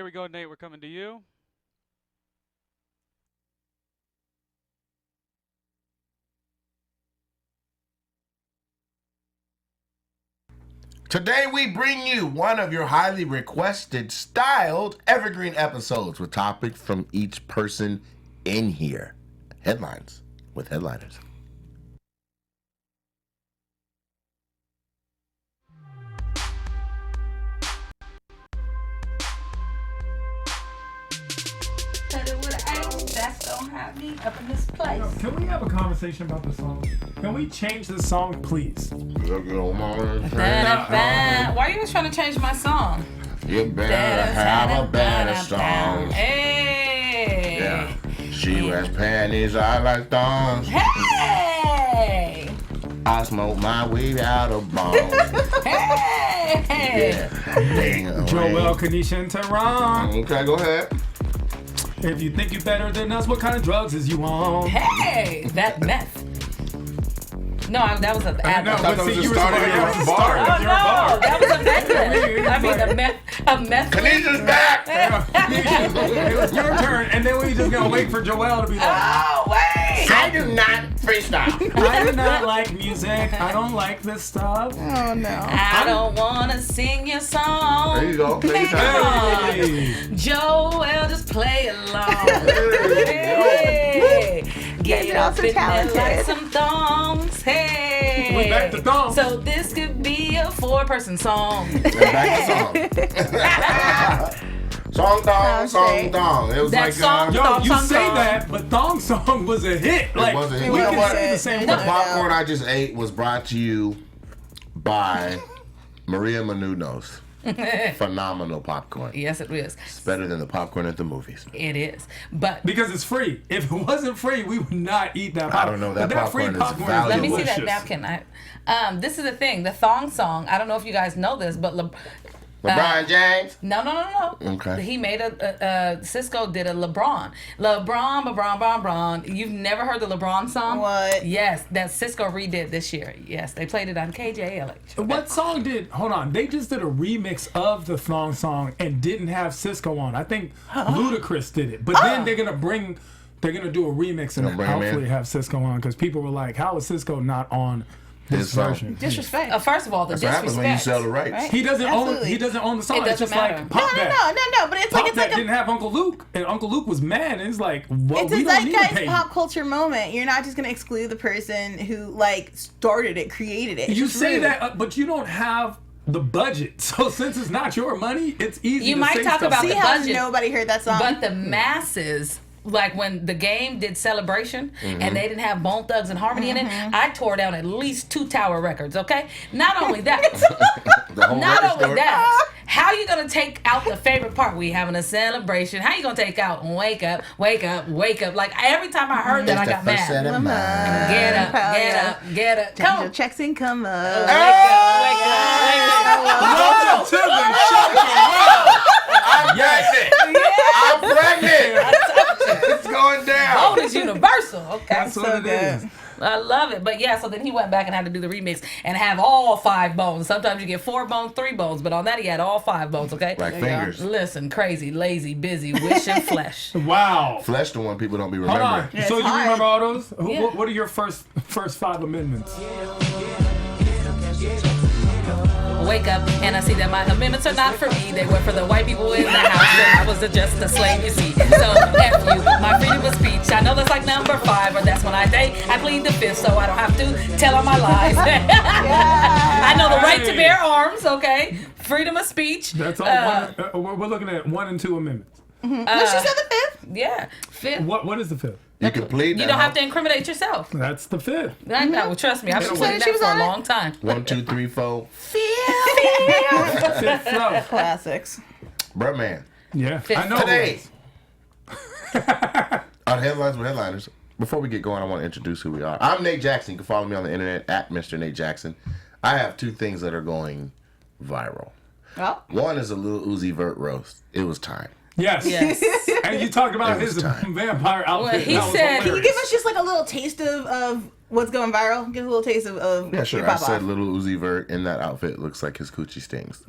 we go, Nate. We're coming to you. Today we bring you one of your highly requested, styled, evergreen episodes with topics from each person in here. Headlines with headliners. Don't have me up in this place. Can we have a conversation about the song? Can we change the song, please? Why are you always trying to change my song? You better have a better song. Hey! Yeah. She wears panties, I like thongs. Hey! I smoke my weed out of bones. Hey! Yeah. Joel, Kanisha, and Tehran. Okay, go ahead. If you think you're better than us, what kind of drugs is you on? Hey! That meth. No, that was an ad. No, thought that was just starting your bar. Oh no, that was a meth. I mean a meth. Kanisha's back! It was your turn, and then we just gonna wait for Joel to be like, Oh wait! I do not freestyle. I do not like music. I don't like this stuff. Oh no. I don't wanna sing your song. There you go. Take your time. Hey. Joel, just play along. Hey, get You're up also in there talented. like some thongs. Hey, We back to thongs. So this could be a 4-person song. Back to song. Song, thong. It was That like song- Yo, Thong you song say song. that, but Thong Song was a hit. Like, was a hit. we You know can what? say the same The word. popcorn I just ate was brought to you by Maria Menounos. Phenomenal popcorn. Yes, it is. It's better than the popcorn at the movies. It is. But Because it's free. If it wasn't free, we would not eat that I popcorn. don't know, that But free popcorn is let me valuable. see that napkin. This is the thing. The thong song. I don't know if you guys know this, but LeBron James. No. Okay. He made Cisco did a LeBron. You've never heard the LeBron song? What? Yes, that Cisco redid this year. Yes, they played it on KJL. What song did? Hold on. They just did a remix of the Thong Song and didn't have Cisco on. I think Ludacris did it. But then they're gonna do a remix and bring him hopefully in? have Cisco on because people were like, "How is Cisco not on this His song. version?" Disrespect. First of all, the That's what happens when you disrespect. sell the rights. Right? He doesn't own. Absolutely. He doesn't own the song. It It's just doesn't matter. like Pop That. No. But it's Pop like That didn't have Uncle Luke, and Uncle Luke was mad. And it's like, well, it's a we don't need to zeitgeist pay. pop culture moment. You're not just gonna exclude the person who like started it, created it. It's You just say rude. that, but you don't have the budget. So since it's not your money, it's easy. You to might say talk stuff. about See the how budget. nobody heard that song? But the masses, like when the game did Celebration and they didn't have Bone Thugs and Harmony in it, I tore down at least 2 Tower records, okay? Not only that, The whole not record only store. that, how you gonna take out the favorite part? We having a celebration. How you gonna take out wake up, wake up, wake up? Like every time I heard that, I got That's the first set mad. of mine. Get up, Hell get yeah. up, get up. Change Come your on. checks and come up. Wake up, wake up, wake up. Welcome to the show. I'm pregnant. I'm pregnant. It's going down. Vote is universal. Okay. That's what it is. I love it. But yeah, so then he went back and had to do the remix and have all 5 bones. Sometimes you get 4 bones, 3 bones, but on that he had all 5 bones, okay? Like fingers. Listen, crazy, lazy, busy, wishing flesh. Wow. Flesh the one people don't be Hold remembering. on. Yeah, So it's you hard. remember all those? Yeah. What are your first 5 amendments? Wake up and I see that my amendments are not for me. They were for the white people in the house and I was just a slave, you see. So F you, my freedom of speech. I know that's like number 5 or that's when I plead the 5th so I don't have to tell all my lies. I know the right to bear arms, okay? Freedom of speech. That's all. We're looking at 1 and 2 amendments. No, she said the 5th. Yeah. 5th. What is the 5th? You can plead You now. don't have to incriminate yourself. That's the 5th. I know. Trust me. I've been She waiting said that she was for a on it. long time. 1, 2, 3, 4. Fifth flow. Classics. Bruh, man. Yeah. Fifth. I know. Today, on Headlines with Headliners, before we get going, I want to introduce who we are. I'm Nate Jackson. You can follow me on the internet at Mr. Nate Jackson. I have 2 things that are going viral. Oh. One is a little Uzi Vert roast. It was time. Yes. Yes. And you talked about It was his time. vampire outfit. Well, he That was said- Can you hilarious. give us just like a little taste of What's going viral? Give a little taste of Yeah, sure. your I pop said off. Little Uzi Vert in that outfit looks like his coochie stings.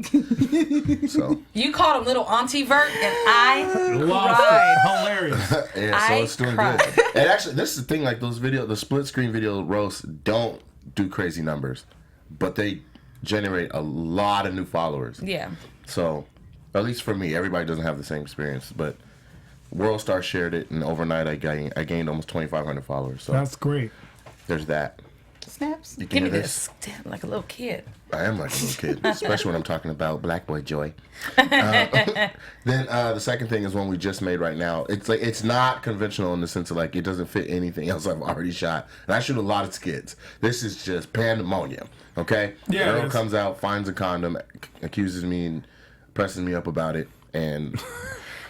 So You called him little Auntie Vert, and I Lost cried. it. Hilarious. yeah, so it's doing cried. good. And actually, this is the thing. Like those the split screen video roasts don't do crazy numbers, but they generate a lot of new followers. Yeah. So, at least for me, everybody doesn't have the same experience, but World Star shared it, and overnight I gained almost 2,500 followers. So That's great. there's that. Snaps. You Give can me hear this. Damn, like a little kid. I am like a little kid, especially when I'm talking about Black Boy Joy. Then the second thing is one we just made right now. It's like it's not conventional in the sense of like it doesn't fit anything else I've already shot. And I shoot a lot of skits. This is just pandemonium. Okay, Yeah, girl it is. comes out, finds a condom, accuses me and presses me up about it, and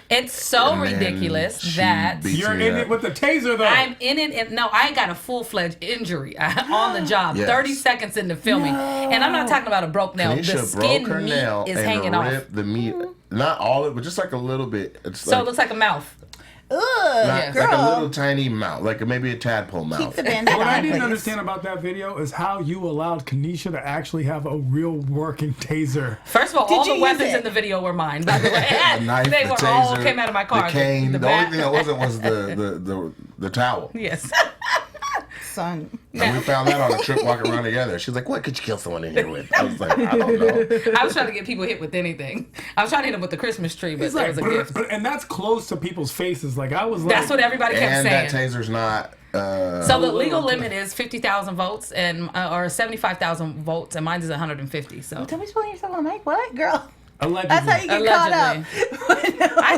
It's so And then ridiculous she that beats You're me in up. it with the taser, though. I'm in it, and no, I got a full-fledged injury on the job. Yes. 30 seconds into filming, and I'm not talking about a broke nail. The Kanisha skin broke her meat nail is and hanging off, ripped the meat. Not all of it, but just like a little bit. It's so like, it looks like a mouth. Ugh, not- girl. like a little tiny mouth, like maybe a tadpole Keep mouth. the bandana What I on, didn't please. understand about that video is how you allowed Kanisha to actually have a real working taser. First of all, Did all you the use weapons it? in the video were mine. By the way, The knife, they the were taser, all came out of my car. the cane. The, bat- only thing that wasn't was the towel. Yes. Son. And we found that on a trip walking around together. She's like, "What could you kill someone in here with?" I was like, "I don't know." I was trying to get people hit with anything. I was trying to hit them with the Christmas tree, but It's there like, was a gift. and that's close to people's faces. Like I was like, That's what everybody kept And saying. that taser's not. So the legal limit is 50,000 votes and or 75,000 votes, and mine is 150. So Tell me spelling yourself on the mic. What? Girl. allegedly. That's how you get caught up.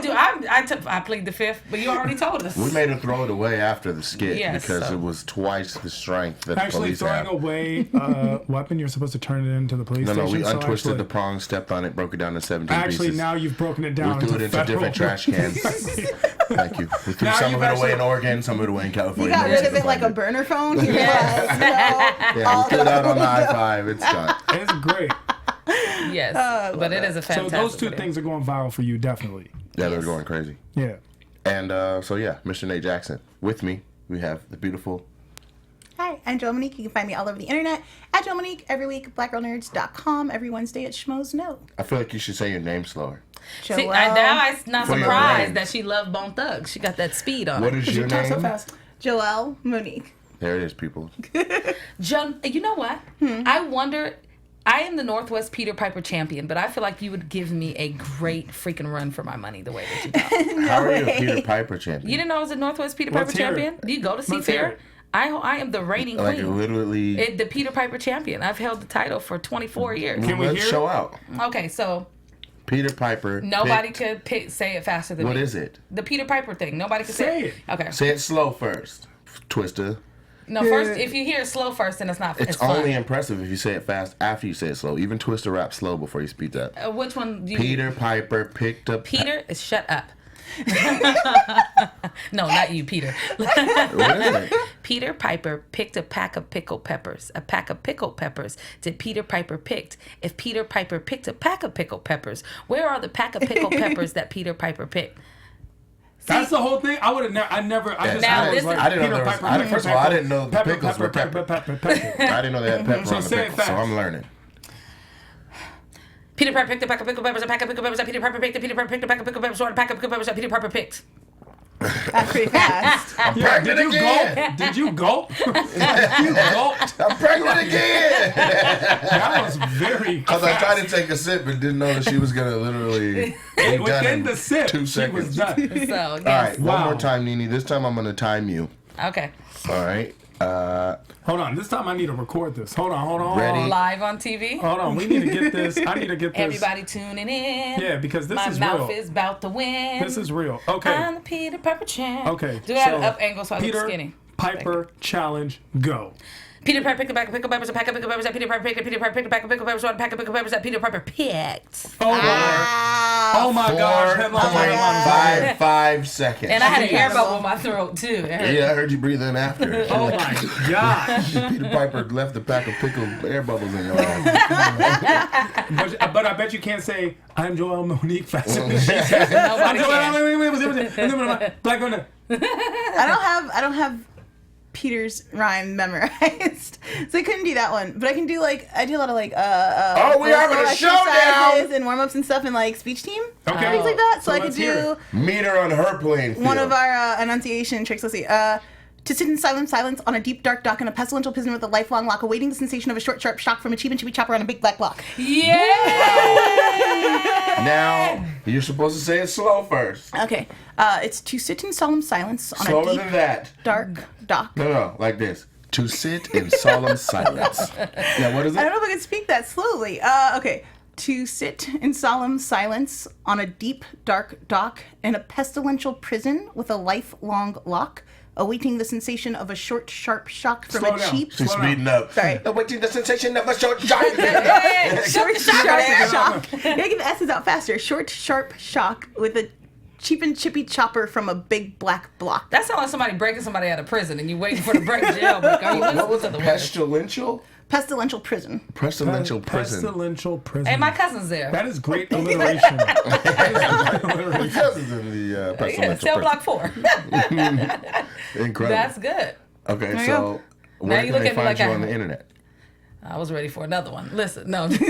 I plead the fifth, but you already told us. we made her throw it away after the skit Yes, because so- it was twice the strength that the Actually, police throwing have. away a weapon, you're supposed to turn it into the police No, station. we so untwisted actually, the prong, stepped on it, broke it down to 17 Actually, pieces. now you've broken it down. We threw it into federal- different trash cans. Thank you. We threw Now some you've of it away actually- in Oregon, some of it away in You California. got No rid one's of it gonna like a find burner phone. You're like, no. Yeah, we threw it out on the I-5. It's done. It's great. Yes, but it is a So fantastic. those two video. things are going viral for you, definitely. Yeah, they're Yes. going crazy. Yeah. And so, yeah, Mr. Nate Jackson. With me, we have the beautiful... Hi, I'm Joel Monique. You can find me all over the internet at Joel Monique, every week, blackgirlnerds.com, every Wednesday at Schmoes No. I feel like you should say your name slower. See, Joelle. now I'm not For your surprised brains. that she loved Bone Thugs. She got that speed on What her. is your Talk so name? fast. Joelle Monique. There it is, people. You know what? I wonder. I am the Northwest Peter Piper champion, but I feel like you would give me a great freaking run for my money the way that you talk. How are you a way. Peter Piper champion? You didn't know I was a Northwest Peter Let's Piper hear it. champion? Do you go to see Let's hear fair? it. I am the reigning Like queen. literally... The Peter Piper champion. I've held the title for 24 years. Can we Let's hear show it? out. Okay, so Peter Piper. nobody picked- could say it faster than What me. is it? The Peter Piper thing. Nobody could Say say it. Okay. Say it slow first, Twister. No, first, if you hear it slow first, then it's not. It's fun. only impressive if you say it fast after you say it slow. Even Twister raps slow before you speed up. Which one do you Peter Piper picked up... Peter is shut up. No, not you, Peter. What is it? Peter Piper picked a pack of pickled peppers. A pack of pickled peppers did Peter Piper picked. If Peter Piper picked a pack of pickled peppers, where are the pack of pickled peppers that Peter Piper picked? That's the whole thing. I would have never. I just Now, I was this like, is- I didn't know Peter there was- Piper, I didn't- first of all, I didn't know the pepper, pickles were pepper. I didn't know they had pepper So on the say it pickles, so fast. I'm learning. Peter Piper picked a pack of pickled peppers. A pack of pickled peppers that Peter Piper picked. Peter Piper picked a pack of pickled peppers. Or a pack of pickled peppers that Peter Piper picked. That's pretty fast. Yeah, did you again. gulp? Did you gulp? You gulped. I'm pregnant again! That was very Because I fast. tried to take a sip but didn't know that she was going to literally... be done Within in the sip, 2 she seconds. was done. So, yes. All right, one Wow. more time, Nene. This time I'm going to time you. Okay. All right. Hold on, this time I need to record this. Hold on. Ready? Live on TV. Hold on, we need to get this. I need to get this. Everybody tuning in. Yeah, because this My is mouth real. is about to win. This is real. Okay. I'm the Peter Piper champ. Okay. Do I have so an up angle so I Peter look skinny? Piper challenge, go. Peter Piper picked a pack of pickled peppers. A pack of pickled peppers that Peter Piper picked. Peter Piper picked a pack of pickled peppers. Or a pack of pickled peppers that Peter Piper picked. Oh my gosh, headline. 4.55 seconds. And I had an air Jeez. bubble in my throat too. It hurt. Yeah, I heard you breathe in after. Oh my gosh. Peter Piper left a pack of pickled air bubbles in your eyes. But I bet you can't say, I'm Joel Monique faster than she Nobody said. I'm can. Joel, Black woman. I don't have Peter's rhyme memorized, so I couldn't do that one. But I can do I do a lot of we having a showdown and warm ups and stuff in speech team, Okay. things like that. So I could let's hear do meet her on her playing field. one of our enunciation tricks. Let's see. To sit in silence on a deep, dark dock in a pestilential prison with a lifelong lock, awaiting the sensation of a short, sharp shock from a cheap and chippy chopper on a big black block. Yeah. Now you're supposed to say it slow first. Okay. It's to sit in solemn silence on Slower a deep, than that. dark dock. No, like this. To sit in solemn silence. Yeah, what is I don't it? know if I can speak that slowly. Okay. To sit in solemn silence on a deep, dark dock in a pestilential prison with a lifelong lock, awaiting the sensation of a short, sharp shock from Slow a down. cheap, She's Slow speeding up. Sorry. Awaiting the sensation of a short shock. short, sharp shock. Gotta get the S's out faster. Short, sharp shock with a cheap and chippy chopper from a big black block. That sounds like somebody breaking somebody out of prison and you waiting for the break jailbreak. Are you listening What was to it? the words? Pestilential? Pestilential prison. Pestilential prison. Pestilential prison. Hey, my cousin's there. That is great alliteration. Because it's in the Yeah, pestilential cell prison. block 4. Incredible. That's good. Okay, you so go. where you can look they at me find like you I- on the internet? I was ready for another one. Listen, no. I'm sure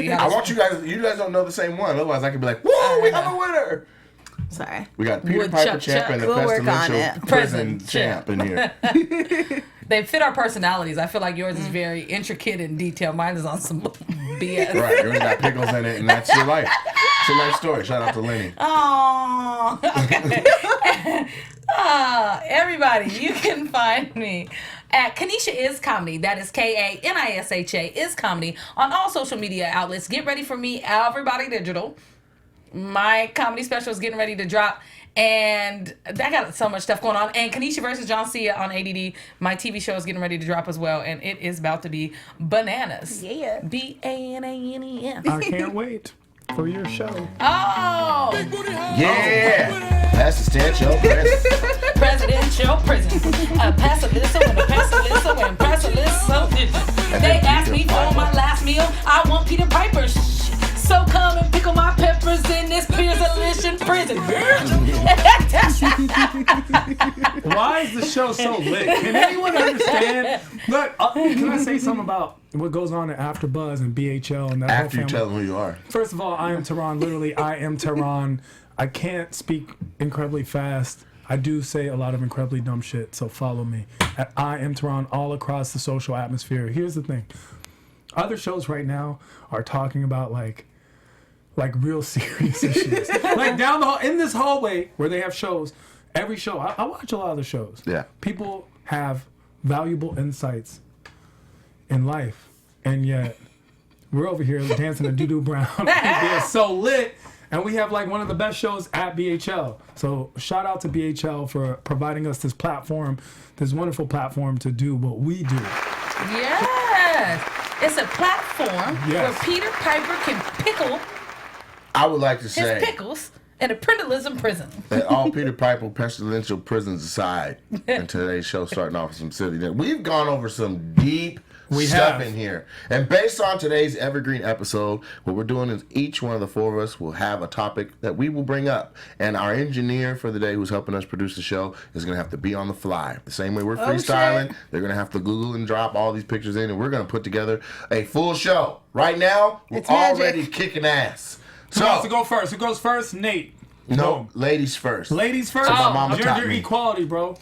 you I have want you guys don't know the same one. Otherwise, I could be like, whoa, we have a winner. Sorry. We got Peter Woodchuck Piper champ Chuck. and the We'll work on pestilential it. prison Prison champ in here. They fit our personalities. I feel like yours is very intricate and detailed. Mine is on some BS. Right, yours got pickles in it, and that's your life. It's a nice story. Shout out to Lenny. Oh, okay. Everybody, you can find me at Kanisha is Comedy. That is Kanisha is Comedy on all social media outlets. Get ready for me, Everybody Digital. My comedy special is getting ready to drop. And I got so much stuff going on. And Kanisha versus John Cia on ADD. My TV show is getting ready to drop as well. And it is about to be bananas. Yeah. BANANES. I can't wait for your show. Oh! Yeah! That's the stand show. Presidential prison. A Passalissa and a Passalissa and Passalissa. They asked me for my last meal. I want Peter Piper. So come and pickle my peppers in this Pearsalicious prison. Why is the show so lit? Can anyone understand? Look, can I say something about what goes on at AfterBuzz and BHL and that whole After you family? tell them who you are. First of all, I am Tehran. Literally, I am Tehran. I can't speak incredibly fast. I do say a lot of incredibly dumb shit, so follow me. At I am Tehran all across the social atmosphere. Here's the thing. Other shows right now are talking about like real serious issues. Like down the hall, in this hallway where they have shows, every show, I watch a lot of the shows. Yeah. People have valuable insights in life, and yet we're over here dancing to Doo-Doo Brown. They're so lit, and we have like one of the best shows at BHL. So shout out to BHL for providing us this platform, this wonderful platform to do what we do. Yes. It's a platform Yes. where Peter Piper can pickle I would like to his say pickles in a printerlism prison. that all Peter Piper pestilential prisons aside, and today's show starting off with some silly. We've gone over some deep stuff have. in here. And based on today's evergreen episode, what we're doing is each one of the four of us will have a topic that we will bring up. And our engineer for the day who's helping us produce the show is going to have to be on the fly. The same way we're freestyling, shit. they're going to have to Google and drop all these pictures in, and we're going to put together a full show. Right now, we're It's magic. already kicking ass. Who wants So, to go first? Who goes first? Nate. no, ladies first. Ladies first. So my mama taught Gender me. equality, bro.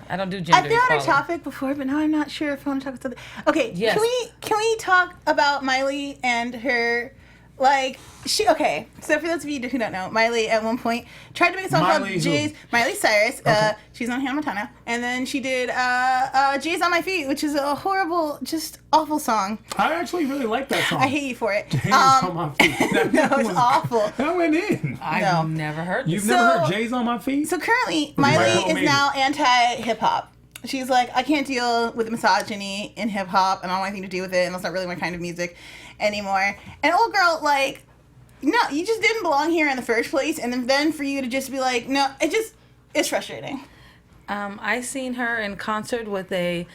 I don't do gender I've been on a equality. topic before, but now I'm not sure if I want to talk about something. Okay, Yes. can we talk about Miley and her, okay, so for those of you who don't know, Miley at one point tried to make a song Miley called who? Jay's, Miley Cyrus, she's on Hannah Montana, and then she did Jay's on My Feet, which is a horrible, just awful song. I actually really like that song. I hate you for it. Jay's on my feet. No, it's awful. That went in. I've No. never heard this. You've never heard So- Jay's on my feet? So currently, Michael Miley is Manning. now anti-hip-hop. She's like, I can't deal with the misogyny in hip-hop, and I don't want anything to do with it, and that's not really my kind of music anymore. And old girl, no, you just didn't belong here in the first place, and then for you to just be like, no, it's frustrating. I seen her in concert with a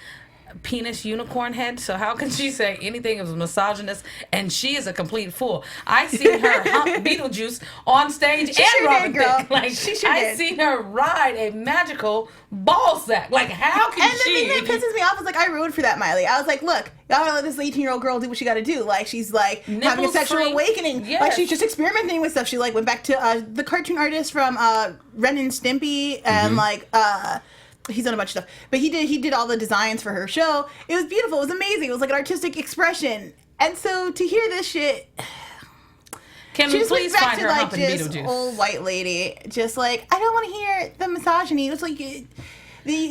penis unicorn head, so how can she say anything is misogynist? And she is a complete fool. I seen her hump Beetlejuice on stage She and sure Robin did, girl. Thicke. Like She sure I did. seen her ride a magical ball sack. Like how can And the she? thing that pisses me off is like I rooted for that Miley. I was like, look, y'all gotta let this 18-year-old girl do what she gotta do. Like she's like having a Nipples sexual free. awakening. Yes. Like she's just experimenting with stuff. She like went back to the cartoon artist from Ren and Stimpy and like he's done a bunch of stuff. But he did all the designs for her show. It was beautiful. It was amazing. It was like an artistic expression. And so to hear this shit, Can she we just went please back find to her like humping this Beetlejuice? old white lady, just like I don't want to hear the misogyny. It was like, did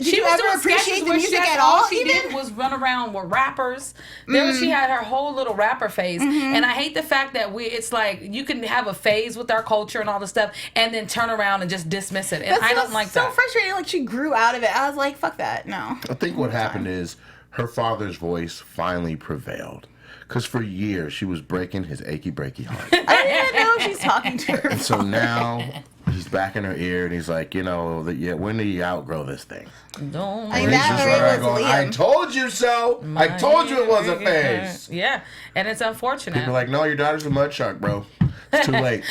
She you was ever doing appreciate sketches the where music she at all? She did was run around with rappers. There she had her whole little rapper phase, and I hate the fact that it's like you can have a phase with our culture and all the stuff, and then turn around and just dismiss it, and I don't like so that. frustrating. Like she grew out of it. I was like, fuck that. No. I think what happened is her father's voice finally prevailed. Because for years, she was breaking his achy breaky heart. I didn't even know she's talking to her. And so now he's back in her ear and he's like, when do you outgrow this thing? Don't I mean, And that she's or running around it was going, I Liam. told you so. I told you it was a phase. Yeah, and it's unfortunate. People are like, no, your daughter's a mud shark, bro. It's too late.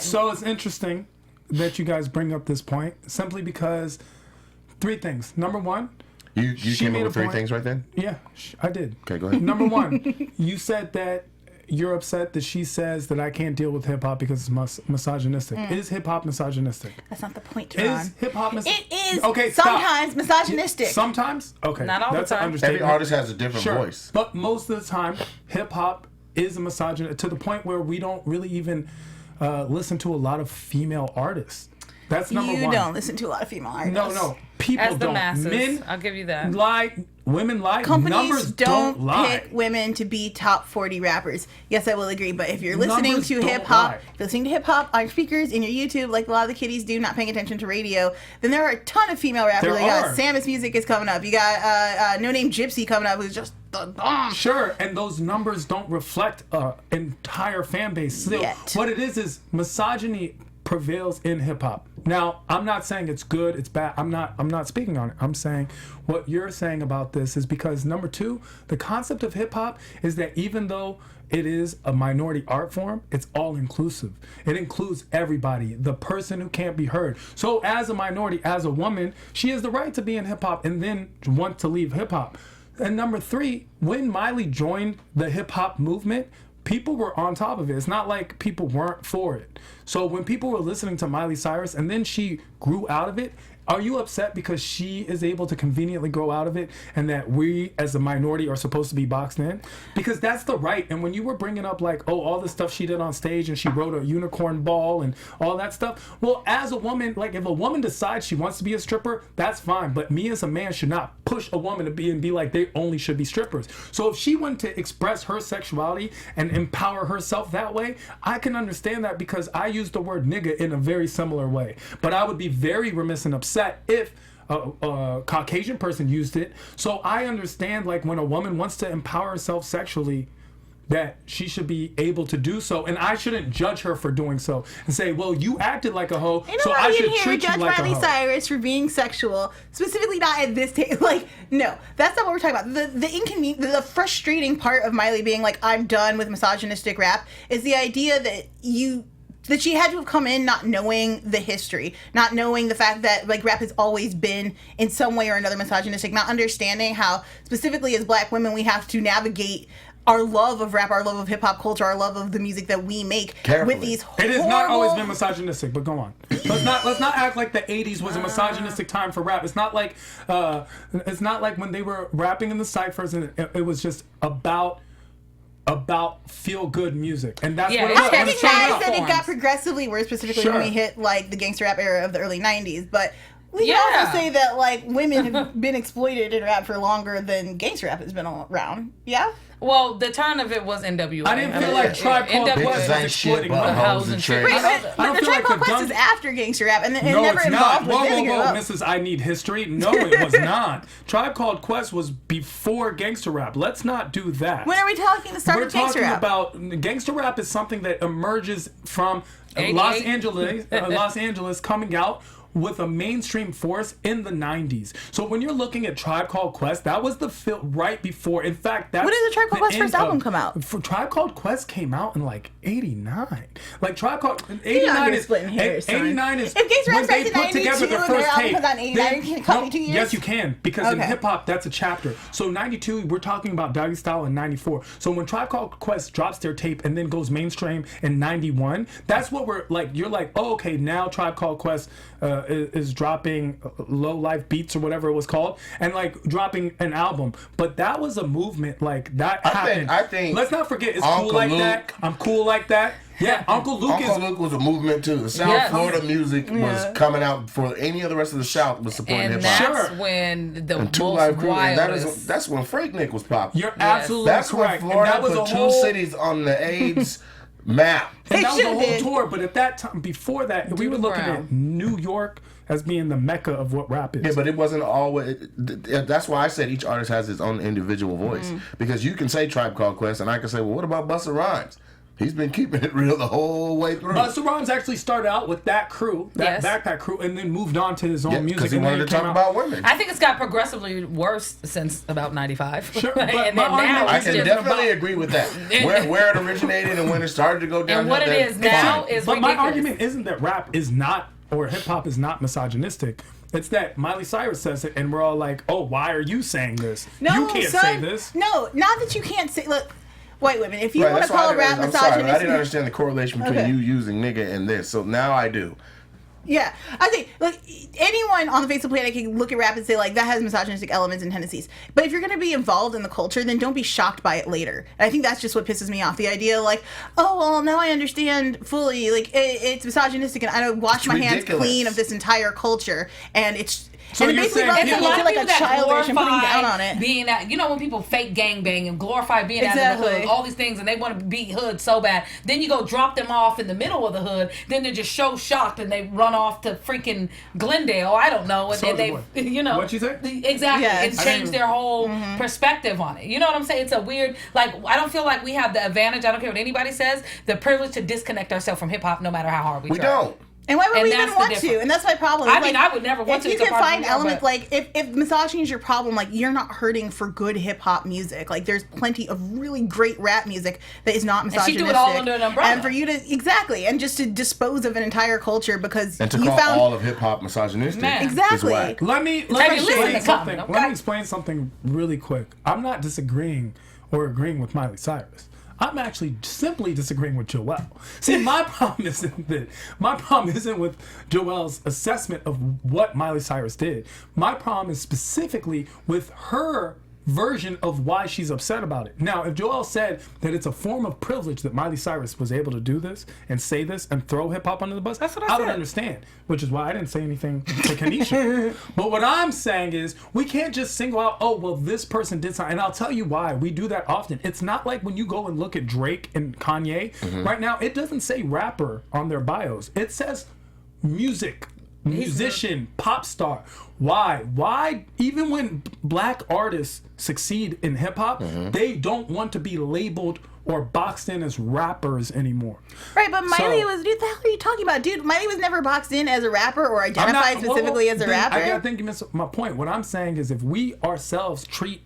So it's interesting that you guys bring up this point simply because 3 things. Number one, You She came made up a with 3 point. things right then? yeah, I did. Okay, go ahead. Number one, you said that you're upset that she says that I can't deal with hip hop because it's misogynistic. Is hip hop misogynistic? That's not the point, Is John. hip hop It is Okay, stop. sometimes misogynistic. Sometimes? Okay. Not all the that's an time. understatement. Every artist has a different Sure. voice. But most of the time, hip hop is a misogynist to the point where we don't really even listen to a lot of female artists. That's number you one. don't listen to a lot of female artists. No. People As the don't. masses, Men I'll give you that. lie. Women lie. Companies Numbers don't lie. pick women to be top 40 rappers. Yes, I will agree. But if you're listening Numbers to don't hip hop, lie. listening to hip hop on speakers in your YouTube, like a lot of the kiddies do, not paying attention to radio, then there are a ton of female rappers. There You got are. Samus Music is coming up. You got No Name Gypsy coming up, who's just the bomb. Sure, and those numbers don't reflect an entire fan base. So Yet. what it is misogyny prevails in hip hop. Now, I'm not saying it's good, it's bad. I'm not speaking on it. I'm saying what you're saying about this is because number 2, the concept of hip hop is that even though it is a minority art form, it's all inclusive. It includes everybody, the person who can't be heard. So as a minority, as a woman, she has the right to be in hip hop and then want to leave hip hop. And number 3, when Miley joined the hip hop movement, people were on top of it. It's not like people weren't for it. So when people were listening to Miley Cyrus and then she grew out of it, are you upset because she is able to conveniently grow out of it and that we as a minority are supposed to be boxed in? Because that's the right. And when you were bringing up like, oh, all the stuff she did on stage and she rode a unicorn ball and all that stuff. Well, as a woman, like if a woman decides she wants to be a stripper, that's fine. But me as a man should not push a woman to be like they only should be strippers. So if she wanted to express her sexuality and empower herself that way, I can understand that because I use the word nigga in a very similar way. But I would be very remiss and upset if a Caucasian person used it. So I understand like when a woman wants to empower herself sexually, that she should be able to do so, and I shouldn't judge her for doing so and say, well, you acted like a hoe, You know so why I you should didn't hear treat you Judge like a Miley hoe. Cyrus for being sexual, specifically not at this time. Like, no, that's not what we're talking about. The frustrating part of Miley being like, I'm done with misogynistic rap is the idea that she had to have come in not knowing the history, not knowing the fact that like rap has always been in some way or another misogynistic, not understanding how specifically as Black women we have to navigate our love of rap, our love of hip hop culture, our love of the music that we make Carefully. with these It has not always been horrible- misogynistic, but go on. Let's not act like the '80s was a misogynistic time for rap. It's not like when they were rapping in the ciphers and it was just about feel good music, and that's Yeah, what it it's was. I heavy recognize change that it got forms. progressively worse, specifically Sure. when we hit like the gangster rap era of the early '90s. But we Yeah. can also say that like women have been exploited in rap for longer than gangster rap has been around. Yeah. Well, the turn of it was NWA. I didn't feel like Tribe Called NWA Quest Bitches was ain't shit exploiting but women. hoes and tricks. Right, I but don't the feel Tribe like Called the Quest gun- is after gangster rap, and it No, never it's involved not. with Whoa, anything whoa, about- Mrs. I Need History. No, it was not. Tribe Called Quest was before gangster rap. Let's not do that. When are we talking the start We're of gangster talking rap? about gangster rap is something that emerges from 88. Los Angeles coming out with a mainstream force in the 90s. So when you're looking at Tribe Called Quest, that was the right before. In fact, that's When did the Tribe Called Quest first album come out? Tribe Called Quest came out in like 89. Like Tribe Called 89 is splitting hairs, son. 89 is If Gangsta Rap when they starts in put together 92 the and first their album tape. comes out in 89, you can't call me 2 years? Yes, you can, because in Okay. hip hop that's a chapter. So 92, we're talking about Doggy Style in 94. So when Tribe Called Quest drops their tape and then goes mainstream in 91, that's what we're like. You're like, oh, okay, now Tribe Called Quest is dropping Low Life Beats or whatever it was called, and like dropping an album. But that was a movement like that happened. I think let's not forget, it's Uncle cool like Luke- that. I'm cool like that. Yeah, Uncle Luke was a movement too. The South Yes. Florida music was coming out before any of the rest of the South was supporting And hip that's hop. Sure. when the And Two most Live Crew, and wildest. that's when Freaknik was popping. You're absolutely That's correct. when Florida and that was put a two whole cities on the AIDS map. And They that was the sure whole did. tour, but at that time, before that, we were looking Brown. at New York as being the mecca of what rap is. Yeah, but it wasn't always. That's why I said each artist has his own individual voice. Because you can say Tribe Called Quest, and I can say, well, what about Busta Rhymes? He's been keeping it real the whole way through. Busta Rhymes actually started out with that crew, that Yes. backpack crew, and then moved on to his own music. because he and then wanted to came talk out- about women. I think it's got progressively worse since about 95. Sure, but and my then argument now I it's can just definitely about- agree with that. Where it originated and when it started to go down. And what it is now is But my ridiculous. argument isn't that rap is not, or hip hop is not misogynistic. It's that Miley Cyrus says it, and we're all like, "Oh, why are you saying this? No, you can't son, say this." No, not that you can't say. Look, white women, if you Right, want to that's why call rap I'm sorry, but I didn't misogynistic, understand the correlation between Okay. you using nigga and this. So now I do. yeah, I think like anyone on the face of the planet can look at rap and say like that has misogynistic elements and tendencies. But if you're going to be involved in the culture, then don't be shocked by it later. And I think that's just what pisses me off. The idea like, oh well, now I understand fully. Like it's misogynistic, and I don't wash my hands ridiculous. clean of this entire culture, and it's. So And it you're basically saying runs people- people It's a lot into of like people a that childish and putting glorify down on it. being that, you know, when people fake gangbang and glorify being out of the Exactly. hood, all these things, and they want to be hood so bad. Then you go drop them off in the middle of the hood. Then they're just so shocked and they run off to freaking Glendale. I don't know, and Soulja they, Boy. you know, What'd you say? Exactly. Yeah. It's I changed didn't- their whole perspective on it. You know what I'm saying? It's a weird. Like I don't feel like we have the advantage. I don't care what anybody says. The privilege to disconnect ourselves from hip hop, no matter how hard we We try. don't. And why would And we that's even the want to? difference. And that's my problem. I It's mean, like, I would never want if to. you It's a can part of find me, elements but- like if misogyny is your problem, like you're not hurting for good hip hop music. Like there's plenty of really great rap music that is not she misogynistic. do it all under an umbrella. And for you to exactly and just to dispose of an entire culture because And to you call found all of hip hop misogynistic Man. is Exactly. whack. Let me Have you listened explain to something. Common, Let okay? me explain something really quick. I'm not disagreeing or agreeing with Miley Cyrus. I'm actually simply disagreeing with Joelle. See, my problem isn't that. My problem isn't with Joelle's assessment of what Miley Cyrus did. My problem is specifically with her version of why she's upset about it. Now, if Joelle said that it's a form of privilege that Miley Cyrus was able to do this and say this and throw hip hop under the bus, That's what I would said. understand, which is why I didn't say anything to Kanisha. But what I'm saying is we can't just single out, oh, well, this person did something. And I'll tell you why. We do that often. It's not like when you go and look at Drake and Kanye, right now, it doesn't say rapper on their bios. It says music, musician, pop star. Why? Why? Even when black artists succeed in hip hop, they don't want to be labeled or boxed in as rappers anymore. right, but Miley So- was. Dude, the hell are you talking about, dude? Miley was never boxed in as a rapper or I'm identified not- specifically as a then rapper. I think you missed my point. What I'm saying is if we ourselves treat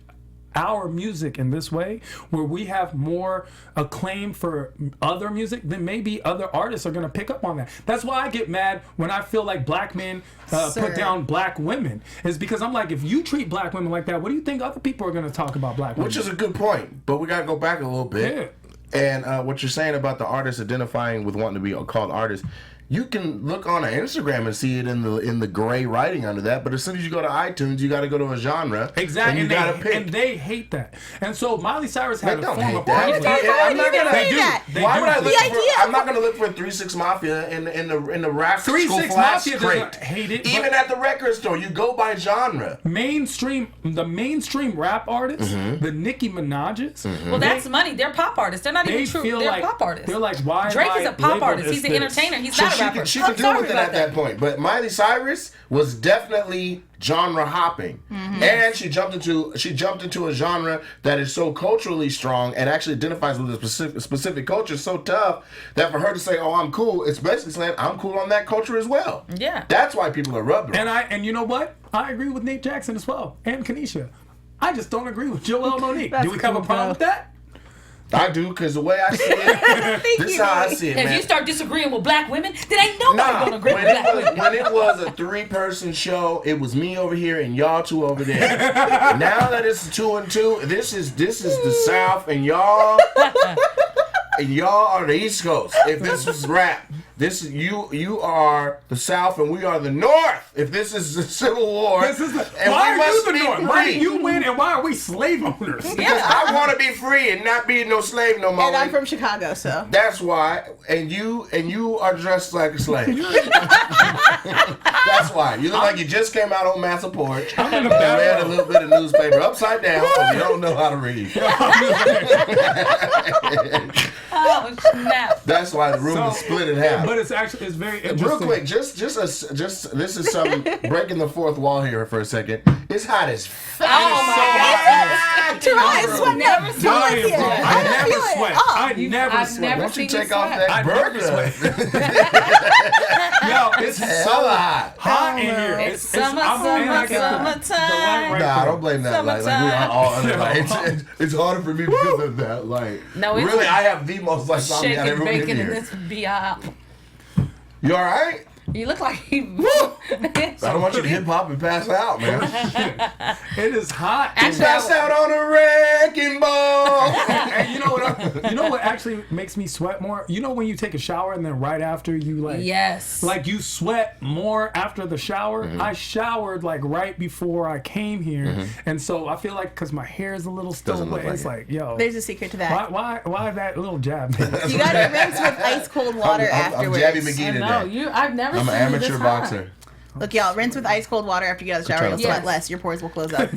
our music in this way, where we have more acclaim for other music, then maybe other artists are going to pick up on that. That's why I get mad when I feel like black men Sir. put down black women. Is because I'm like, if you treat black women like that, what do you think other people are going to talk about black women? Which is a good point, but we got to go back a little bit. And what you're saying about the artists identifying with wanting to be called artists, you can look on an Instagram and see it in the gray writing under that. But as soon as you go to iTunes, you got to go to a genre. Exactly, And you got to pick. and they hate that. And so Miley Cyrus They had a don't form hate of that. privilege. I'm not gonna. They do. They Why do. would I look The for? idea I'm of- not gonna look for 3 6 Mafia in the rap 3 school 6 flash Mafia crate. doesn't hate it, Even but- at the record store, you go by genre. The mainstream rap artists, the Nicki Minaj's, Well, that's money. They're pop artists. They're not they even true. feel They're like pop artists. they're like, why? Drake am is I a pop labeled artist. as He's an this? entertainer. He's So not rapper. she I'm could do sorry with it about at that point. But Miley Cyrus was definitely genre hopping, and she jumped into a genre that is so culturally strong and actually identifies with a specific culture so tough that for her to say, "Oh, I'm cool," it's basically saying, "I'm cool on that culture as well." Yeah. That's why people are rubbed wrong. And you know what? I agree with Nate Jackson as well, and Kanisha. I just don't agree with Joel Monique. Do we have a problem with that? I do, because the way I see it, this is how I see it, If man. you start disagreeing with black women, then ain't nobody gonna agree with black women. when it was a 3-person show, it was me over here and y'all 2 over there. Now that it's 2 and 2, this is the South and y'all are the East Coast. If this was rap, this is you are the South and we are the North. If this is the Civil War, This is and why we are must you the be North? Why do free. you win and why are we slave owners? Because I want to be free and not be no slave no more. And I'm from Chicago, so. That's why, and you are dressed like a slave. That's why. You look like you just came out on Massa Porch and read a little bit of newspaper upside down because you don't know how to read. Oh snap! That's why the room is split in half. But it's very interesting. Real quick, just this is some breaking the fourth wall here for a second. It's hot as fuck. Oh my God! Try it, sweat Never up. seen Feel Dying, it here. bro. I I don't never feel it. sweat. Oh. I never I've sweat. never Why don't you seen take you off sweat. that I never burqa? Yo, it's so hot. hot in here. It's summer, I'm summer, I got summertime. the light right Nah, there. don't blame that light. Like we are all under light. It's harder for me because of that light. No, it's really, I have the most lights on me out of Shaking everyone in bacon in here. this BI. You all right? You look like you. I don't want you to hip hop and pass out, man. It is hot. Actually, Pass out on a wrecking ball. And you know what actually makes me sweat more? You know when you take a shower and then right after you Yes. like you sweat more after the shower. I showered like right before I came here, and so I feel like because my hair is a little still Doesn't look wet, it's like like yo. There's a secret to that. Why that little jab? You gotta rinse with ice cold water I'm afterwards. Jabby McGee No, today. I've never I'm seen an you this amateur hot. boxer. Look, y'all, rinse with ice cold water after you get out of the shower. trying You'll to- sweat Yes. less. Your pores will close up.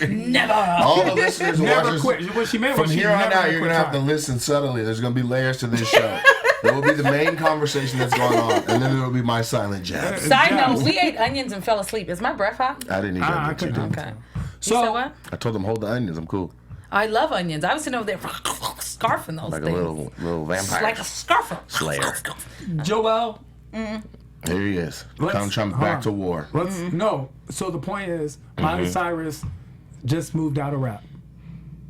Never. All the listeners and Never watchers, quit. What she meant from was she here on never out, quit you're going to have to trying. listen subtly. There's going to be layers to this show. There will be the main conversation that's going on, and then there will be my silent jabs. Side note: we ate onions and fell asleep. Is my breath hot? I didn't eat I that. You couldn't. did. Okay. So- You said what? I told them hold the onions. I'm cool. I love onions. I was sitting over there scarfing those Like a things. little vampire Like a scarfer. slayer. Joel, Here he is. Let's- Donald Trump hold back on. to war. let's no. So the point is, Miley Cyrus just moved out of rap.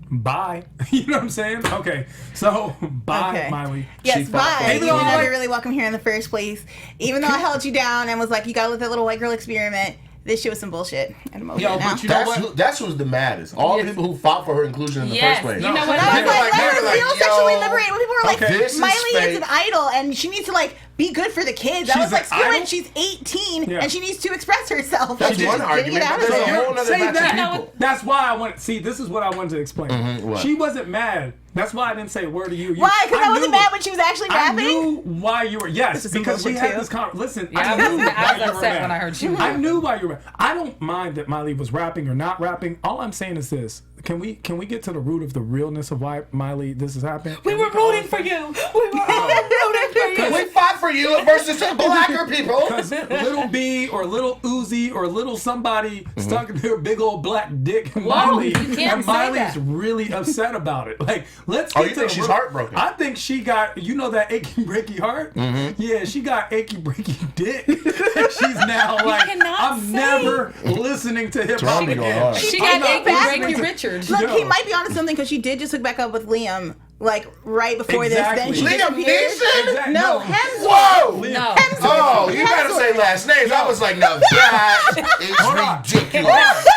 Bye. You know what I'm saying? Okay. So bye, Okay. Miley. Yes, She fought bye. for it. Even though I never really welcome here in the first place. Even though I held you down and was like, you gotta let that little white girl experiment. This shit was some bullshit. And I'm over Yo, it now. but you know what? That's who's the maddest. All the Yes. people who fought for her inclusion in the Yes. first place. You know what? I was People like, let her like, feel yo, sexually liberated. When people were like, okay. This is Miley is fake. an idol and she needs to like be good for the kids. I She's was like, an screw idol? it. She's 18 Yeah. and she needs to express herself. That's Like, one just argument, getting it out but of there's a there. whole other Say batch that. of people. That's why I want. See, this is what I wanted to explain. what? She wasn't mad. That's why I didn't say a word to you. Why? Because I wasn't knew- mad when she was actually I rapping? knew why you were. Yes, This is some because we bullshit, had too. this conversation. Listen, Yeah, I I knew was why you were upset mad. when I heard you. I knew why you were. I don't mind that Miley was rapping or not rapping. All I'm saying is this: Can we get to the root of the realness of why Miley this is happening? We were rooting for you. We were all rooting for you. We fought for you versus blacker people. Because little B or little Uzi or little somebody stuck their big old black dick in Whoa, Miley, you can't and say Miley's that. really upset about it. Like, let's Oh, get you to think the she's root. heartbroken? I think she got, that achy breaky heart. Yeah, she got achy breaky dick. She's now like, cannot I'm say. never listening to hip hop Toronto going again. hard. She I'm got not achy listening breaky to- Richard. Look, he Yo. might be onto something because she did just hook back up with Liam, like right before Exactly. this. Then she Liam disappeared. Neeson? Exactly. No, Hemsworth. Whoa! No. Oh, you gotta say last names. I was like, no, that is ridiculous.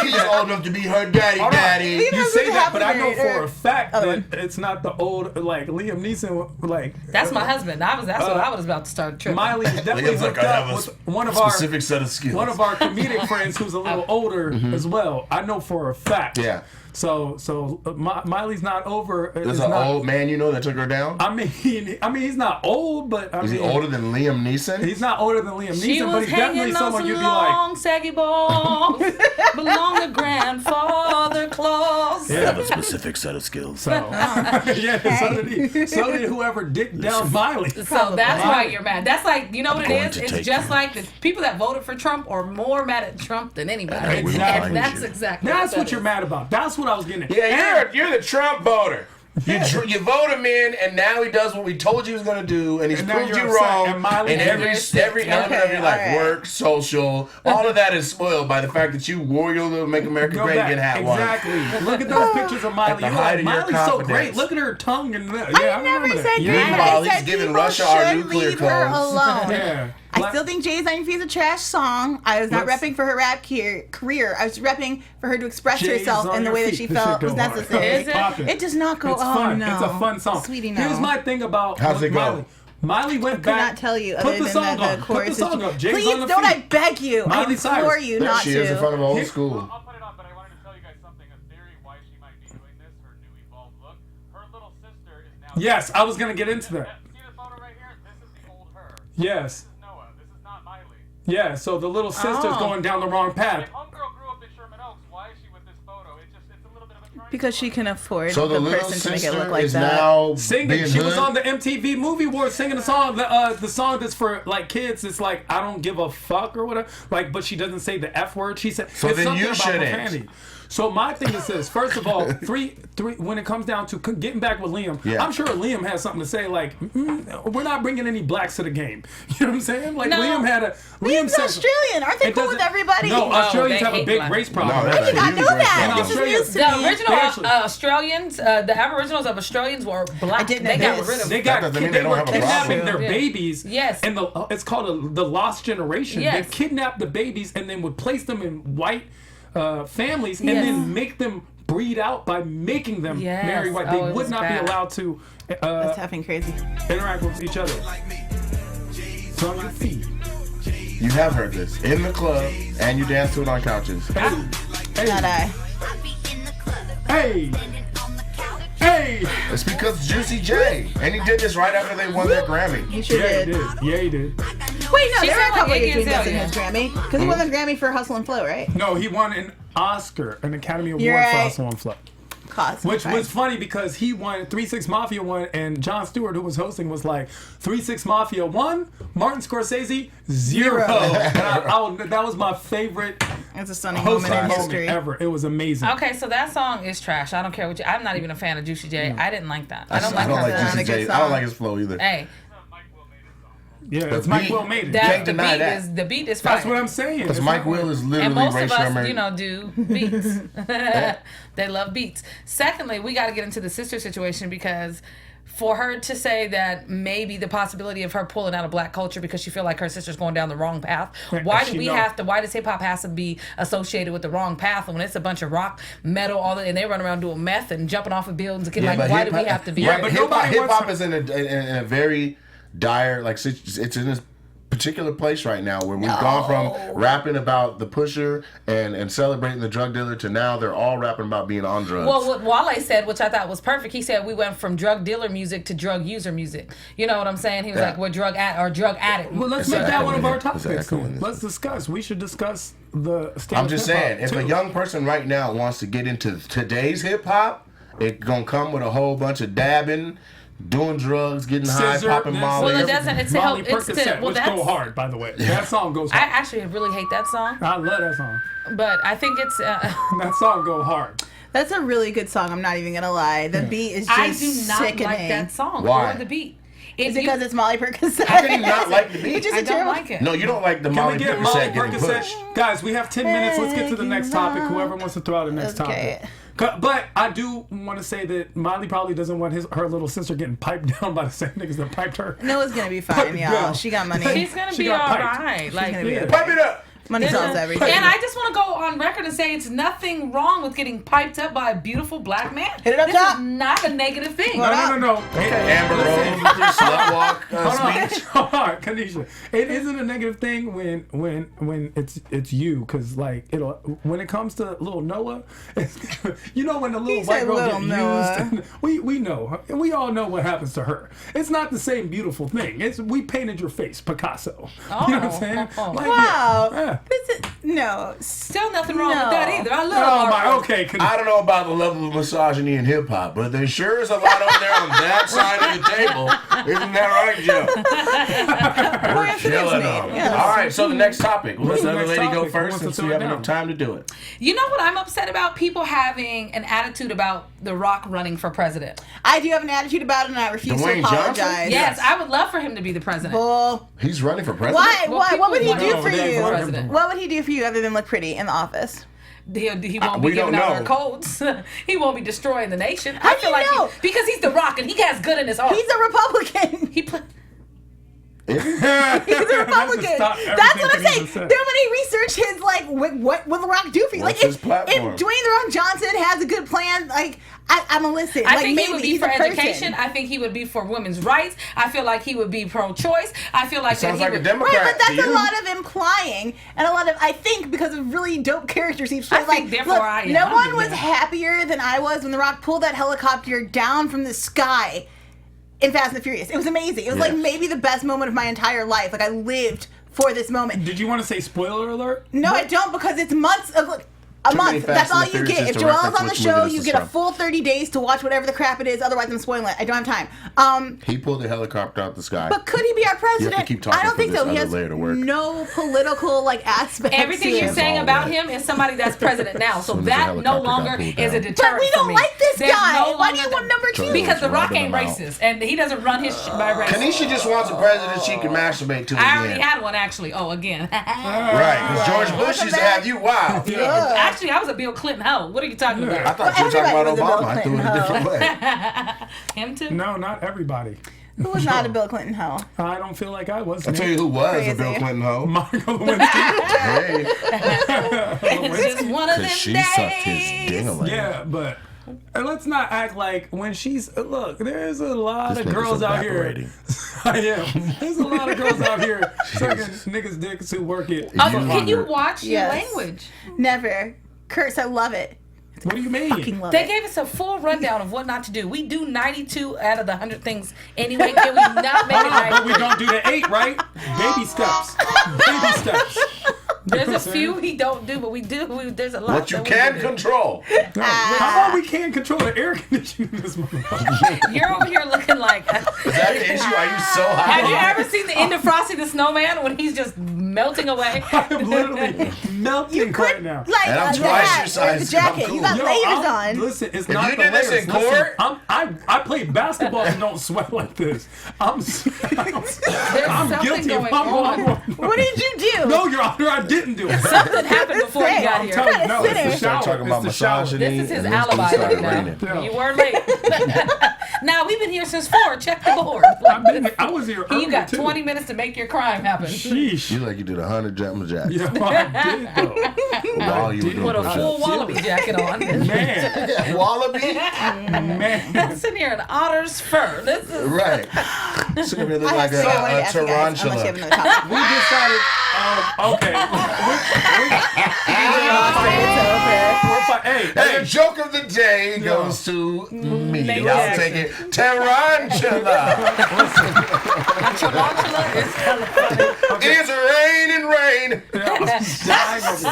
He's old enough to be her daddy, Hold on. daddy. You say that, but I know Happening, for a fact other that it's not the old, like, Liam Neeson, like... That's my husband. That's what I was about to start tripping. Miley is definitely Liam's like, hooked I up have a with one of our set of skills. comedic friends who's a little older as well. I know for a fact. Yeah. Miley's not over. There's an old man you know that took her down. I mean, he's not old, but is he older than Liam Neeson? He's not older than Liam She Neeson, but was he's definitely hanging on someone some you'd be long, like. saggy balls. Belong to Grandfather Claus. They have a specific set of skills. So, yeah, so did he. So did whoever dicked down Miley. So that's why you're mad. That's like, you know what I'm it going is? to It's take just you. like the people that voted for Trump are more mad at Trump than anybody. Exactly. And that's exactly That's that what you're is. mad about. That's what I was getting at. Yeah, you're the Trump voter. You vote him in, and now he does what we told you he was going to do, and he's And now proved you're you upset, wrong. and Miley And is every element of your life, alright. work, social, all of that is spoiled by the fact that you wore your little "Make America Go Great back. Again" hat Exactly. Look at those pictures of Miley. At the You're height like, of your Miley's so confidence. great. Look at her tongue and I remember never that. said Yeah. that. Meanwhile, I he's said giving people Russia our should nuclear leave her codes. alone. Yeah. I still think Jay's on Your Feet's a trash song. I was not Let's- repping for her rap career. I was repping for her to express Jay's herself on in the Your way that Feet. she This shit felt go was hard. necessary. Is it? Poppin'. It does not go. It's oh fun. no, It's a fun song. sweetie. No. Here's my thing about How's it go? Miley. Miley went could back. not tell you Put other the than song that on. the Put chorus the song is. up. Jay's Please on the don't. I feet. beg you. I Miley implore Cyrus. you There not she is in front to. of old Here- school. I'll put it on, but I wanted to tell you guys something. A theory why she might be doing this, her new evolved look. Her little sister is now. Yes, I was gonna get into that. See the photo right here? This is the old her. Yes. This is Noah. This is not Miley. Yeah. So the little sister's Oh. going down the wrong path. If homegirl grew up in Sherman Oaks, why is she with this photo? It's a little bit of a triangle. Because she can afford So the the little person to make it sister look like is that. now Singing. being She was hood? on the MTV Movie Awards singing a song. The song that's for like kids. It's like I don't give a fuck or whatever. Like, but she doesn't say the F word. She said. So it's then something you about shouldn't. profanity. So my thing is this. First of all, three. When it comes down to getting back with Liam, Yeah. I'm sure Liam has something to say. Like, we're not bringing any blacks to the game. You know what I'm saying? Like No. Liam had a. Liam's said- Australian. Aren't they It cool with doesn't- everybody? No, Australians they have a hate big black race No, problem. that's I did a not huge know race that. problem. This is Australia- news to The me. original Actually- Australians, the Aboriginals of Australians were black. I didn't know They got this. rid of They them. got That doesn't mean they they don't were have a kidnapping problem. their Yeah. babies. Yes. And it's called the lost generation. Yes. They kidnapped the babies and then would place them in white families and Yes. then make them breed out by making them Yes. marry white. Oh, They it would was not bad. be allowed to That's effing crazy. interact with each other. It's on your feet. You have heard this in the club, and you dance to it on couches. Hey, Not hey, I. hey, hey. It's because Juicy J, and he did this right after they won their Grammy. He sure Yeah, he did. did. Yeah, he did. Wait, no, She there were a sound like couple of Iggy between this and Azalea. his Grammy. Because he won the Grammy for Hustle and Flow, right? No, he won an Oscar, an Academy Award You're for right. Hustle and Flow. Cause. Which fine. was funny because he won 3-6 Mafia won, and Jon Stewart, who was hosting, was like 3-6 Mafia 1, Martin Scorsese 0. And that was my favorite It's a stunning moment hosting in moment history. ever. It was amazing. Okay, so that song is trash. I don't care what you. I'm not even a fan of Juicy J. I didn't like that. I I don't don't like her. like Not Juicy a good J. I don't song. like his flow either. Hey, Mike Will made it song. Yeah, it's The Mike beat- Will made it. Can't that the deny beat that. is the beat is fire. That's what I'm saying. Because It's Mike not- Will is literally And most of racial us, American. do beats. They love beats. Secondly, we got to get into the sister situation because for her to say that maybe the possibility of her pulling out of black culture because she feel like her sister's going down the wrong path. Why do She we know. have to? Why does hip hop has to be associated with the wrong path when it's a bunch of rock, metal, all that, and they run around doing meth and jumping off of buildings? And but why do we hip-hop- have to be? Yeah, but nobody hip hop wants is in a very dire it's in this particular place right now where we've gone from rapping about the pusher and celebrating the drug dealer to now they're all rapping about being on drugs. Well, what Wale said, which I thought was perfect, he said we went from drug dealer music to drug user music. You know what I'm saying? He was Yeah. like, we're drug addict. Well, let's It's make an that echo one of in our it. It's an topics. echo in Then. it. Let's discuss. We should discuss the state I'm of just hip-hop, saying, if too. a young person right now wants to get into today's hip hop, it's gonna come with a whole bunch of dabbing, doing drugs, getting high, Scissor, popping this- Molly. Well, it doesn't. It's to Molly help. It's to. Percocet, Well, which go that's. hard, by the way. That song goes I hard. actually really hate that song, I love that song. but I think it's. That song go hard. That's a really good song. I'm not even gonna lie. The beat is just I do not sickening. like that song Why? or the beat. Is If it because you- it's Molly Percocet? How can you not like the beat? Which is I a don't terrible. like it. No, you don't like the Can Molly we get Molly Percocet getting Percocet? pushed. Guys, we have 10 minutes. Let's get to the next topic. Whoever wants to throw out the next Okay. topic. But I do want to say that Miley probably doesn't want her little sister getting piped down by the same niggas that piped her. Noah's gonna be fine, Puppy y'all. girl. She got money. She's gonna She be got all piped. right. She's Like gonna be Yeah. okay. Pipe it up! Money solves everything. And I just want to go on record and say it's nothing wrong with getting piped up by a beautiful black man. Hit it up this top. is not a negative thing. No. Okay, Amber Rose, slut walk speech. Hold on, Kanisha. It isn't a negative thing when it's you, because like when it comes to little Noah, you know when the little white girl little get Noah. used, we know, and we all know what happens to her. It's not the same beautiful thing. It's we painted your face, Picasso. You know what I'm saying? Like, Wow. yeah. This is, no. Still nothing wrong with No. that either. I love Oh art. my, okay. Kanisha. I don't know about the level of misogyny in hip hop, but there sure is a lot over there on that side of the table. Isn't that right, Joe? We're Yes, it is killing made. them. Yes. All right, so the next topic. We'll let the the other next lady go topic? Who first wants to since we throw it have down? enough time to do it. You know what I'm upset about? People having an attitude about The Rock running for president. I do have an attitude about it, and I refuse Dwayne to Johnson? apologize. Yes, I would love for him to be the president. Bull. He's running for president? Why? Well, Why? What would he people do want for him you? for president. What would he do for you other than look pretty in the office? He won't we be giving don't out our know. codes. He won't be destroying the nation. How I do feel you like know? because he's The Rock and he has good in his heart. He's a Republican. He put. He's a Republican. Stop That's what I'm everything saying. Kanisha Then said. when he researched his what will The Rock do for you? What's like his platform? if Dwayne The Rock Johnson has a good plan, like I'm gonna listen. I like think maybe he would be he's for a person. education. I think he would be for women's rights. I feel like he would be pro-choice. I feel like Sounds that like he a would. Democrat. Right, but that's to a you. lot of implying, and a lot of I think because of really dope characters he's I played. think Like, therefore look, I am. no I one mean, was yeah. happier than I was when The Rock pulled that helicopter down from the sky in Fast and the Furious. It was amazing. It was like Yes. maybe the best moment of my entire life. Like I lived for this moment. Did you want to say spoiler alert? No, I don't, because it's months of look. A Too many month. Fast That's all and the you Furious get. If just to Joel's reference on the which show, movie you this get is a from. full 30 days to watch whatever the crap it is. Otherwise, I'm spoiling it. I don't have time. He pulled the helicopter out the sky. But could he be our president? keep talking I don't for think this so. He other has layer to work. no political aspect. Everything to you're him. saying all about that. him is somebody that's president now. So Soon as the that no helicopter got longer pulled is a down. deterrent But we for don't me. like this There's guy. no Why do you longer want number two? Because The Rock Rubbing ain't him out. racist, and he doesn't run his shit by race. Kanisha just wants a president she can masturbate to I again. already had one actually. Oh, again. Right, because George Bush used to have you wild. Actually, I was a Bill Clinton hoe. What are you talking I about? thought you were talking about everybody was a Bill Obama. I threw it a Clinton different way. Him too. No, not everybody. Who was not a Bill Clinton hoe? I don't feel like I was. I'll tell you who was Crazy. a Bill Clinton hoe. Monica Lewinsky. Hey, It's just one of them because she days. sucked his ding-a-ling. Yeah, but let's not act like when she's look. There's a lot This of girls nigga's out here. evaporating. I am. There's a lot of girls out here sucking niggas' dicks who work it. Can you watch your Yes. language? Never. Curse, I love it. What do you mean? Fucking love They it. gave us a full rundown of what not to do. We do 92 out of the 100 things anyway. Can we not make it But we 90? don't do the 8, right? Baby steps. Baby steps. There's a few we don't do, but we do. There's a lot. What you that we can do. control. No, how about we can't control the air conditioning in this motherfucker? You're over here looking like. Is that the issue? Are you so hot? Have you ever seen the end of Frosty the Snowman when he's just melting away? I'm literally melting right now. Like And I'm the twice hat your or size, the I'm jacket. cool. You got Yo, layers I'm- on. Listen, it's If not you the did this layers. in Listen, court- I play basketball and don't sweat like this. I'm something guilty if going I'm on. going. What did you do? No, Your Honor, I didn't do it. Something happened before you Say, got I'm here. telling you, no, it's Sinner. the Start shower. talking about It's the shower. misogyny. This is his and then it's alibi started right now. raining. Yeah. You were late. Now we've been here since 4. Check the board. I was here early You got too. 20 minutes to make your crime happen. Sheesh. You like you did 100 jump jacks Yeah, I did though. while you were doing With a full push-ups. wallaby jacket on. Man, Yeah, wallaby? man. Sitting here in otter's fur. This is Right. Sitting here look like I wanted to a ask you guys, unless you have tarantula. another topic. We decided, okay. Hey, joke of the day goes to me. Nate I'll Jackson. take it. Tarantula. tarantula is hella funny. It's raining rain. Spiders.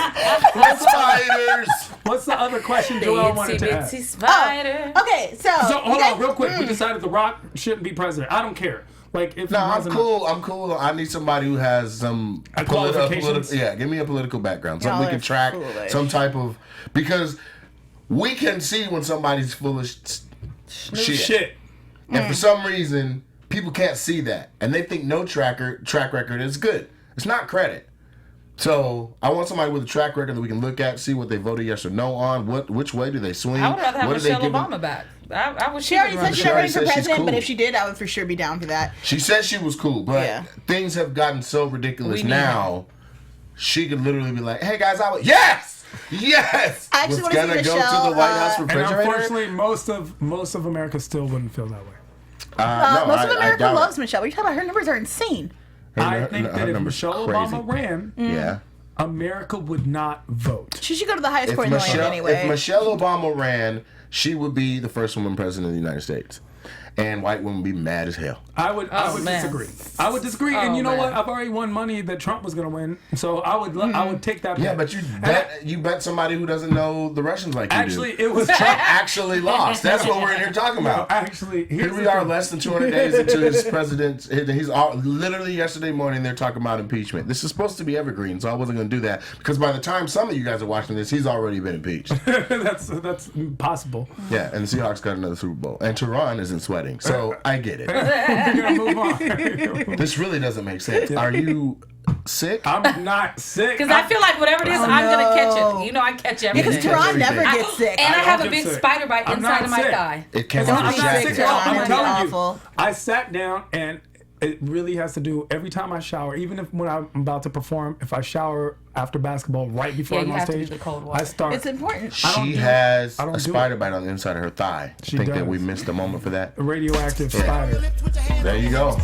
What's the other question Joel wanted Itsy to ask? bitsy spider. Okay, so Hold you guys- on, real quick. We decided The Rock shouldn't be president. I don't care. Like, if No, he I'm wasn't cool. I'm cool. I need somebody who has some qualifications? Yeah, give me a political background. Y'all Something we are can track. foolish. Some type of because we can see when somebody's full of shit. And for some reason, people can't see that, and they think no track record is good. It's not credit. So I want somebody with a track record that we can look at, see what they voted yes or no on. Which way do they swing? I would rather have What do they Michelle give them? Obama back. I wish She already said she's not already running for said she's president, but cool. if she did, I would for sure be down for that. She said she was cool, but Yeah. things have gotten so ridiculous We need now she could literally be like, "Hey guys, yes." I actually Was want to see gonna go Michelle. to the White House And refrigerator. unfortunately, most of America still wouldn't feel that way. No, most of America doubt it. loves Michelle. What are you talking about? Her numbers are insane. I think her that if number's Michelle crazy. Obama ran, Yeah. America would not vote. She should go to the highest If court in the land Michelle, anyway. if Michelle Obama ran, she would be the first woman president of the United States. And white women would be mad as hell. I would man. disagree. I would disagree, Oh, and you know man. what? I've already won money that Trump was going to win, so I would take that. Yeah, bet. but you bet somebody who doesn't know the Russians like you Actually, do. it was Trump actually lost. That's what we're in here talking about. Actually, Here we are, less than 200 days into his presidency. He's literally yesterday morning they're talking about impeachment. This is supposed to be evergreen, so I wasn't going to do that because by the time some of you guys are watching this, he's already been impeached. that's possible. Yeah, and the Seahawks got another Super Bowl, and Tehran isn't sweating, so I get it. We're gonna move on. This really doesn't make sense. Are you sick? I'm not sick. Because I feel like whatever it is, I'm going to catch it. You know, I catch everything. Because Tehran never everything. gets sick. And I don't have a get big sick. spider bite I'm inside not of my sick. thigh. It came Don't off be his sick, jacket. Tehran. I'm That'd be telling you, awful. I sat down and it really has to do every time I shower, even if when I'm about to perform, if I shower after basketball right before Yeah, I'm you on have to stage, do the cold water. I start. It's important. She has I don't a do spider it. bite on the inside of her thigh. She Think that does. we missed a moment for that? A radioactive spider. There you go.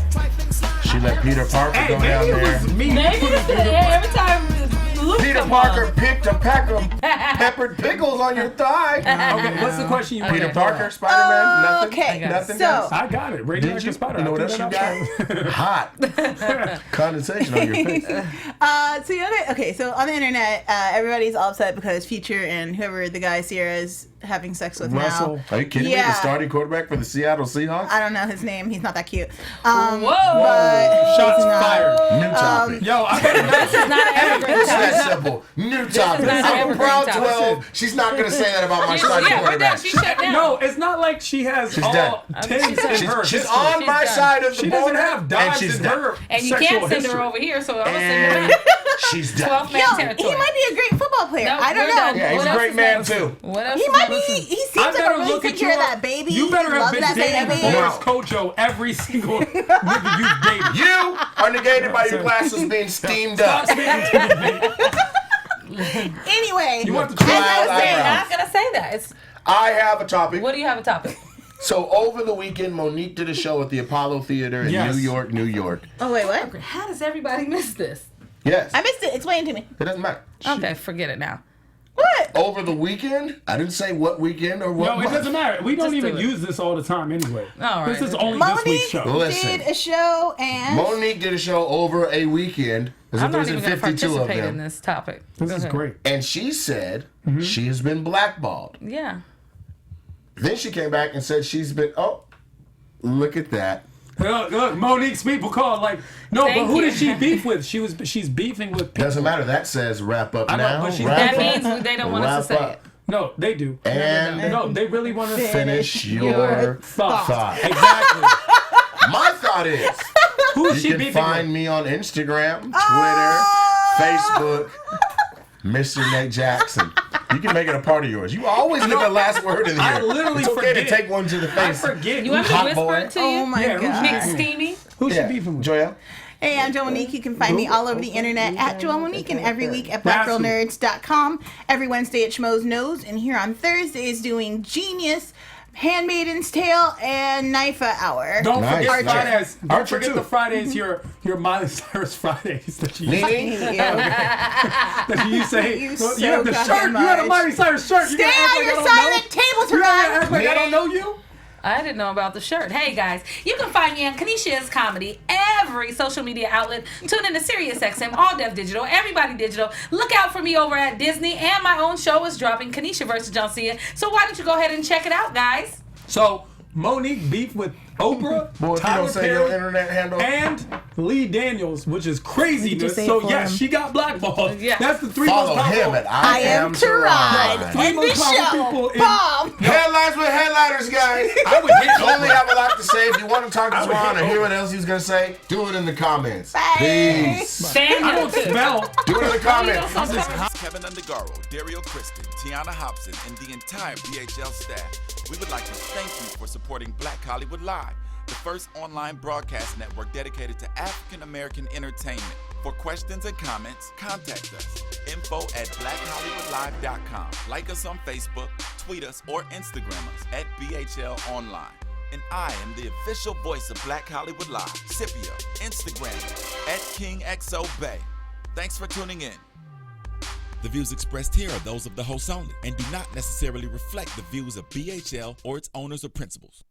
She let Peter Parker go down maybe it there. was me. Maybe putting this is every time Luke Peter come Parker on. picked a pack of peppered pickles on your thigh. Okay, what's the question you Peter Okay. Parker, Spider-Man, nothing. Okay, Nothing. so- guys? I got it. Did Radioactive you? spider. You know I what else threw you that out got? Hot. Condensation on your face. So so on the internet, everybody's all upset because Future and whoever the guy Sierra is having sex with Russell. now. Are you kidding me? Yeah. The starting quarterback for the Seattle Seahawks? I don't know his name. He's not that cute. Whoa. But Shots he's not. fired. New topic. Yo, I better not. This is not an evergreen It's topic. that simple. New topic. not an I'm a evergreen proud topic. 12. She's not going to say that about my Yeah, starting we're done. quarterback. She shut down. No, it's not like she has She's all done. tens in her. She's history. on She's my done. side of the She border. doesn't have and dives she's in done. her And you sexual can't send history. her over here, so I'm going to And send her back. she's done. 12 man Yo, territory. he might be a great football player. No, I don't we're know. done. Yeah, he's What a else great is man, next? too. What else He is might next? be. He I seems like better a really look take at care of your- that baby. You better He have loves been that dating baby. Boris Kojo every single nigga you've dated. You are negated by your glasses being steamed up. Stop speaking to me. Anyway, You want the as I trial was saying, eyebrows. I'm not going to say that. It's, I have a topic. what do you have a topic? So over the weekend, Monique did a show at the Apollo Theater in Yes. New York, New York. Oh wait, what? How does everybody miss this? Yes. I missed it. Explain to me. It doesn't matter. Okay, forget it now. What? Over the weekend, I didn't say what weekend or what No, it month. doesn't matter. We don't Just do even it. use this all the time anyway. All right, This is okay. only this week's Monique show. Listen. did a show and Monique did a show over a weekend. As I'm if not there's even going to 52 of participate in them. this topic. This Go is ahead. great. And she said she has been blackballed. Yeah. Then she came back and said she's been, oh, look at that. Look, Monique's people called like, no, Thank but who you. did she beef with? She's beefing with people. Doesn't matter. That says wrap up I know, now. but she- Wrap That up, means they don't want us to wrap say up. it. No, they do. And No, they really want to finish your your thought. Exactly. My thought is, Who is she you can beefing find with? me on Instagram, Twitter, Oh! Facebook, Mr. Nate Jackson. You can make it a part of yours. You always get the last word in here. I literally it's okay to forget. take one to the I face. forget. You want me to Hot whisper boy. it to you? Oh my Yeah, who's god. Big steamy? Who's Yeah. she beefing with? Joya? Hey, I'm Joel Monique. You can find me all over the internet at Joel Monique and every week at That's blackgirlnerds.com. Every Wednesday at Schmoes Knows. And here on Thursdays doing Genius, Handmaiden's Tale, and Knife Hour. Don't Nice, forget nice. Fridays. Don't Archer forget too. the Fridays. Your Miley Cyrus Fridays that you Nene? that you say. You you so have the goddamn shirt. You had a much. Miley Cyrus shirt. You Stay gotta act on like your I don't side know. of the table, You gotta Tehran. act like I don't know you. I didn't know about the shirt. Hey guys, you can find me on Kanisha's Comedy, every social media outlet. Tune in to SiriusXM, All Deaf Digital, Everybody Digital. Look out for me over at Disney, and my own show is dropping, Kanisha vs. John Cena. So why don't you go ahead and check it out, guys? So Monique beef with Oprah, Boy, if you Tyler don't say your Perry, internet handle. and Lee Daniels, which is craziness. Just say So it for yes, him. she got blackballed. Yeah. That's the three Follow most powerful. him at I am Tehran. Three End the most powerful show. people in- Bomb. Headlines with headliners, guys. I would hit You only have a lot to say. If you want to talk to I would Tehran hit or hear Oprah. what else he's going to say, do it in the comments. Bye. Peace. I Daniel, don't too. spell. Do it in the comments. Keven Undergaro, Dario Kristen, Tiana Hobson, and the entire BHL staff. We would like to thank you for supporting Black Hollywood Live. the first online broadcast network dedicated to African American entertainment. For questions and comments, contact us. info@blackhollywoodlive.com. Like us on Facebook, tweet us, or Instagram us at BHL Online. And I am the official voice of Black Hollywood Live, Scipio, Instagram @KingXOBay. Thanks for tuning in. The views expressed here are those of the hosts only and do not necessarily reflect the views of BHL or its owners or principals.